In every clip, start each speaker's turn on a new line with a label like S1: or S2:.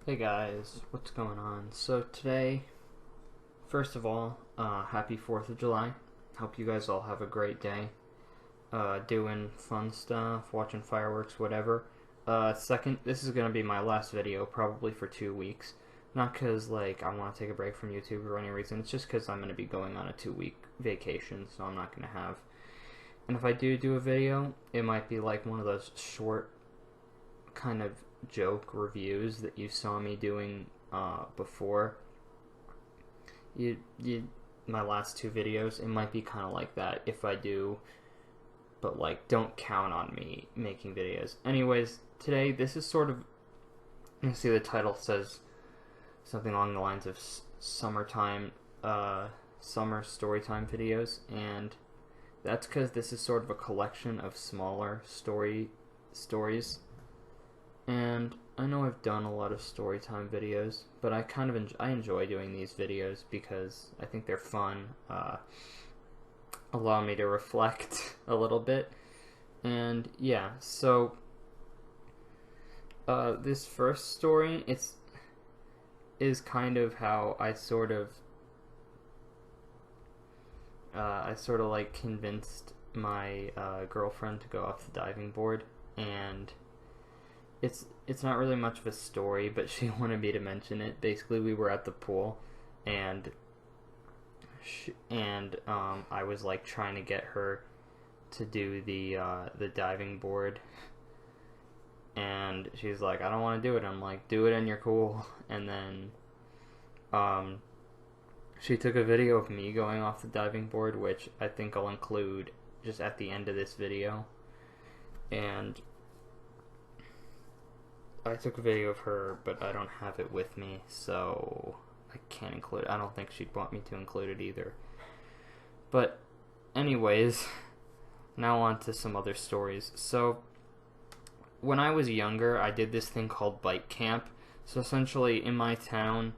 S1: Hey guys, what's going on? So today, first of all, happy 4th of July. Hope you guys all have a great day. Doing fun stuff, watching fireworks, whatever. Second, this is gonna be my last video, probably for 2 weeks. Not cause like I want to take a break from YouTube or any reason. It's just cause I'm gonna be going on a 2-week vacation, so I'm not gonna have. And if I do a video, it might be like one of those short, kind of joke reviews that you saw me doing before. My last 2 videos, it might be kind of like that if I do, but like don't count on me making videos. Anyways, today this is sort of, you see the title says something along the lines of summertime, summer storytime videos, and that's because this is sort of a collection of smaller stories. And I know I've done a lot of storytime videos, but I kind of I enjoy doing these videos because I think they're fun, allow me to reflect a little bit, and yeah. So this first story, is kind of how I sort of like convinced my girlfriend to go off the diving board, and it's not really much of a story, but she wanted me to mention it. Basically, we were at the pool, and I was like trying to get her to do the diving board, and she's like, I don't want to do it. I'm like, do it and you're cool. And then she took a video of me going off the diving board, which I think I'll include just at the end of this video. And I took a video of her, but I don't have it with me, so I can't include it. I don't think she'd want me to include it either. But anyways, now on to some other stories. So when I was younger, I did this thing called bike camp. So essentially in my town,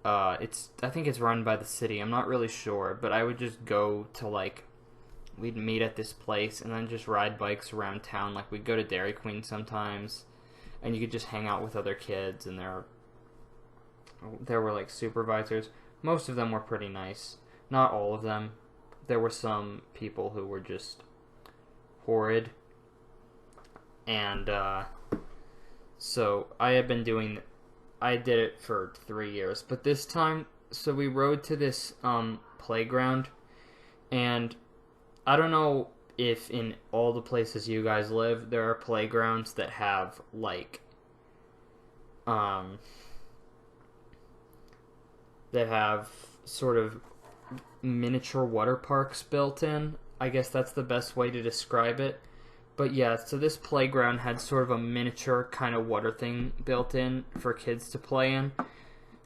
S1: I think it's run by the city. I'm not really sure, but I would just go to we'd meet at this place and then just ride bikes around town. Like we'd go to Dairy Queen sometimes, and you could just hang out with other kids, and there were like supervisors. Most of them were pretty nice. Not all of them. There were some people who were just horrid. And so I did it for 3 years. But this time, so we rode to this playground, and I don't know if in all the places you guys live, there are playgrounds that have that have sort of miniature water parks built in. I guess that's the best way to describe it. But yeah, so this playground had sort of a miniature kind of water thing built in for kids to play in.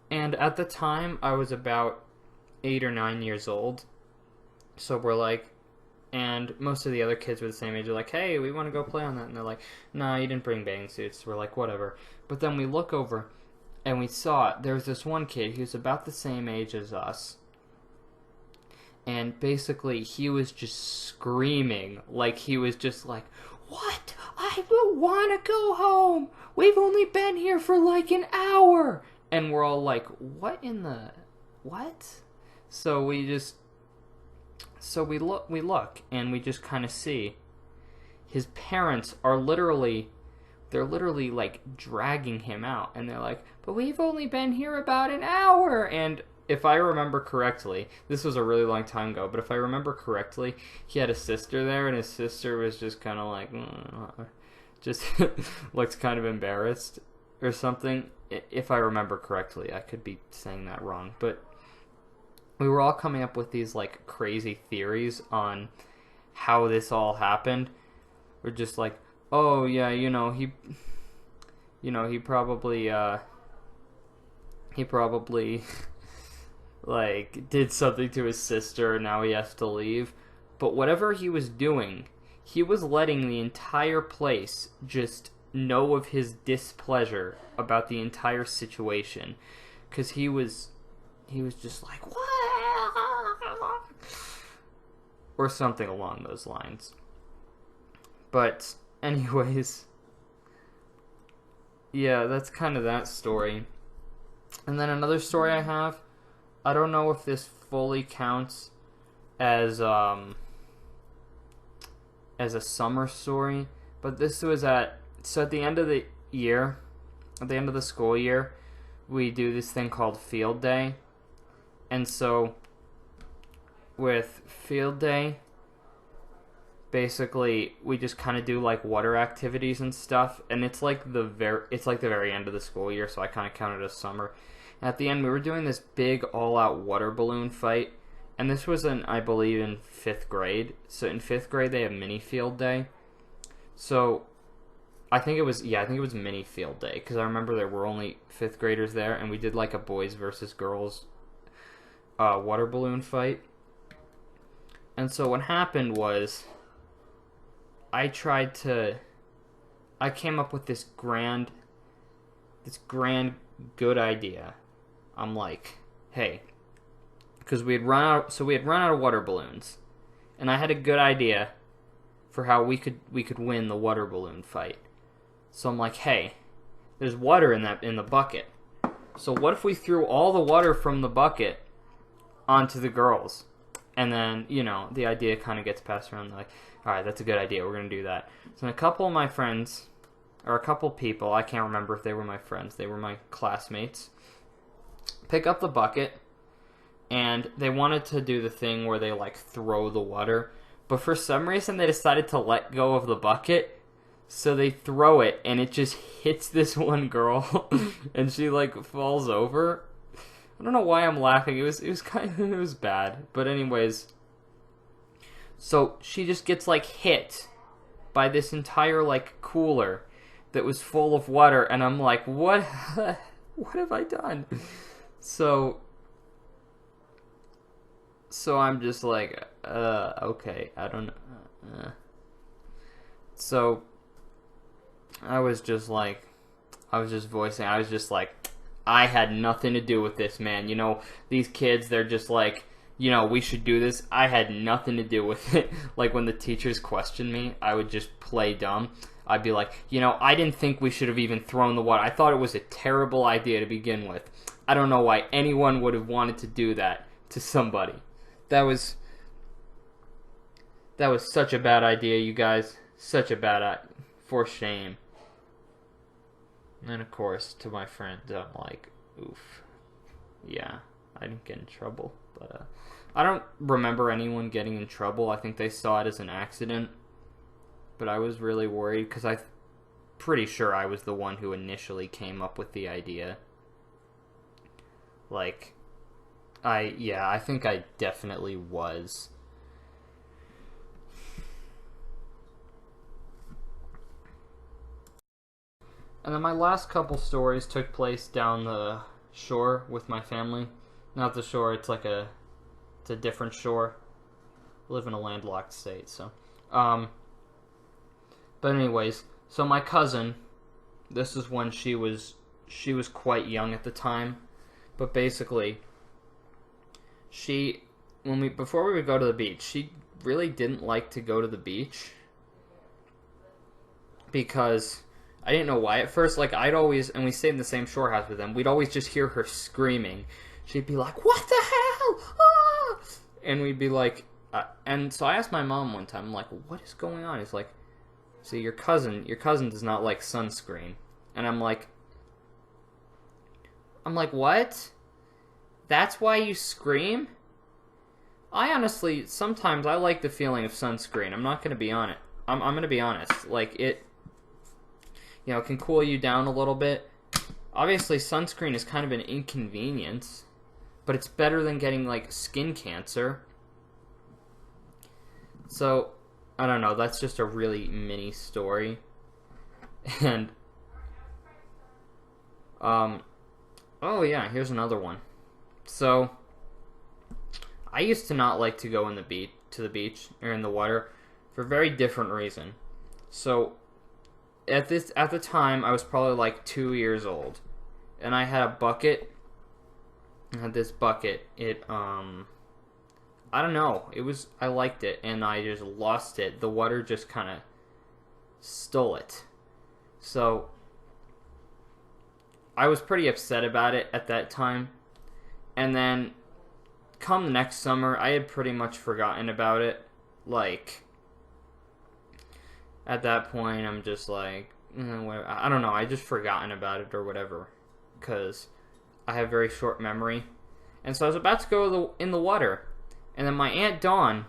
S1: And at the time, I was about 8 or 9 years old. So we're like, and most of the other kids were the same age. They're like, hey, we want to go play on that. And they're like, nah, you didn't bring bathing suits. We're like, whatever. But then we look over, and we saw there was this one kid who's about the same age as us. And basically, he was just screaming. Like, he was just like, what? I don't want to go home. We've only been here for like an hour. And we're all like, what in the... what? So we look, and we just kind of see his parents are literally like dragging him out, and they're like, but we've only been here about an hour. And if I remember correctly, this was a really long time ago, but if I remember correctly, he had a sister there, and his sister was just kind of like, just looks kind of embarrassed or something. If I remember correctly, I could be saying that wrong, but we were all coming up with these like crazy theories on how this all happened. We're just like, oh yeah, he probably like did something to his sister, and now he has to leave. But whatever he was doing, he was letting the entire place just know of his displeasure about the entire situation, because he was just like, what? Or something along those lines. But anyways, yeah, that's kind of that story. And then another story I have, I don't know if this fully counts as a summer story, but this was at the end of the year, at the end of the school year, we do this thing called field day. And so with field day, basically we just kind of do like water activities and stuff, and it's like the very end of the school year, so I kind of count it as summer. And at the end we were doing this big all-out water balloon fight, and this was I believe in 5th grade. So in 5th grade they have mini field day. So I think it was mini field day, because I remember there were only 5th graders there, and we did like a boys versus girls water balloon fight. And so what happened was, I came up with this grand good idea. I'm like, hey, because we had run out of water balloons, and I had a good idea for how we could win the water balloon fight. So I'm like, hey, there's water in the bucket. So what if we threw all the water from the bucket onto the girls? And then, the idea kind of gets passed around. They're like, all right, that's a good idea. We're going to do that. So a couple of my friends, or a couple people, I can't remember if they were my friends, they were my classmates, pick up the bucket, and they wanted to do the thing where they, like, throw the water. But for some reason, they decided to let go of the bucket. So they throw it, and it just hits this one girl, and she, like, falls over. I don't know why I'm laughing. It was bad. But anyways, so she just gets like hit by this entire like cooler that was full of water, and I'm like, what have I done? So I'm just like, okay, I don't know. So I was just like, I was just like, I had nothing to do with this, man. These kids, they're just like, we should do this. I had nothing to do with it. Like, when the teachers questioned me, I would just play dumb. I'd be like, I didn't think we should have even thrown the water. I thought it was a terrible idea to begin with. I don't know why anyone would have wanted to do that to somebody. That was such a bad idea, you guys. Such a bad idea. For shame. And of course, to my friends, I'm like, oof. Yeah, I didn't get in trouble. But I don't remember anyone getting in trouble. I think they saw it as an accident. But I was really worried, because I'm pretty sure I was the one who initially came up with the idea. Like, I think I definitely was. And then my last couple stories took place down the shore with my family. Not the shore, it's a different shore. I live in a landlocked state, so. But anyways, so my cousin, this is when she was quite young at the time. But basically, before we would go to the beach, she really didn't like to go to the beach. Because I didn't know why at first. Like, and we stayed in the same shore house with them, we'd always just hear her screaming. She'd be like, what the hell? Ah! And we'd be like, and so I asked my mom one time, I'm like, what is going on? He's like, see, your cousin does not like sunscreen. And I'm like, what? That's why you scream? I honestly, sometimes I like the feeling of sunscreen. I'm not going to be on it. I'm going to be honest. Like, it can cool you down a little bit. Obviously, sunscreen is kind of an inconvenience, but it's better than getting, like, skin cancer. So, I don't know, that's just a really mini story. And, oh yeah, here's another one. So, I used to not like to go to the beach, or in the water, for a very different reason. So, at the time, I was probably like 2 years old, and I had a bucket. I had this bucket. I don't know. I liked it, and I just lost it. The water just kind of stole it. So I was pretty upset about it at that time. And then, come the next summer, I had pretty much forgotten about it. Like, at that point, I'm just like, I don't know, I just forgotten about it or whatever. Because I have very short memory. And so I was about to go in the water. And then my Aunt Dawn,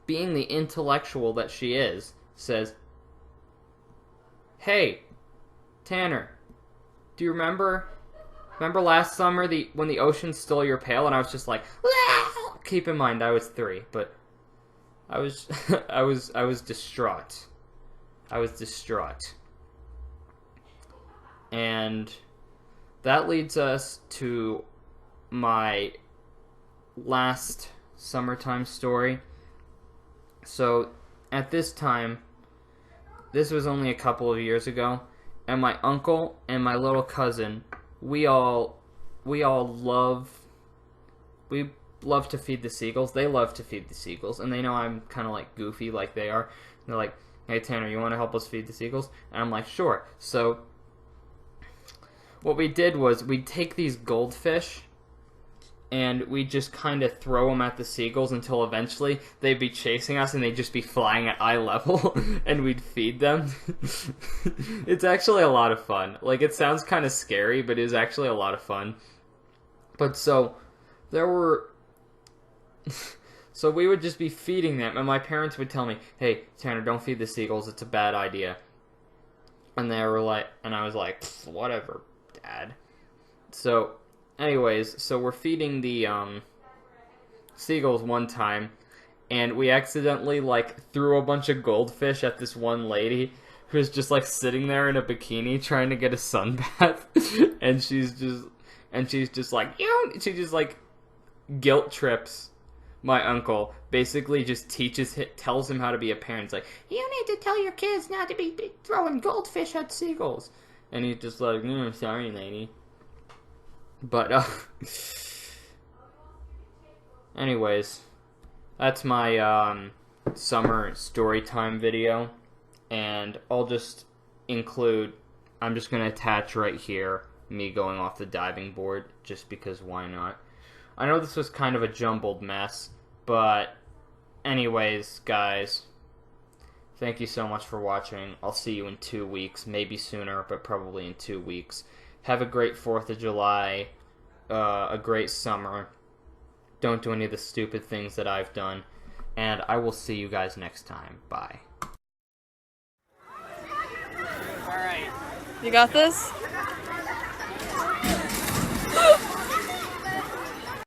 S1: being the intellectual that she is, says, "Hey, Tanner, do you remember last summer when the ocean stole your pail?" And I was just like, "Ah!" Keep in mind I was 3, but I was I was distraught. I was distraught. And that leads us to my last summertime story. So, at this time, this was only a couple of years ago, and my uncle and my little cousin, we love to feed the seagulls. They love to feed the seagulls, and they know I'm kind of like goofy like they are. And they're like, "Hey Tanner, you want to help us feed the seagulls?" And I'm like, "Sure." So what we did was we'd take these goldfish and we'd just kind of throw them at the seagulls until eventually they'd be chasing us and they'd just be flying at eye level and we'd feed them. It's actually a lot of fun. Like, it sounds kind of scary, but it is actually a lot of fun. But so we would just be feeding them, and my parents would tell me, "Hey, Tanner, don't feed the seagulls, it's a bad idea." And they were like, and I was like, "Whatever, Dad." So, anyways, so we're feeding the seagulls one time, and we accidentally like threw a bunch of goldfish at this one lady who was just like sitting there in a bikini trying to get a sun bath, and she's just like, she just like guilt trips my uncle, basically just tells him how to be a parent. It's like, "You need to tell your kids not to be throwing goldfish at seagulls." And he's just like, "Sorry, lady." But, anyways, that's my, summer story time video. And I'll just include, I'm just going to attach right here, me going off the diving board, just because why not? I know this was kind of a jumbled mess, but anyways, guys, thank you so much for watching. I'll see you in 2 weeks, maybe sooner, but probably in 2 weeks. Have a great 4th of July, a great summer. Don't do any of the stupid things that I've done, and I will see you guys next time. Bye.
S2: Alright. You got this?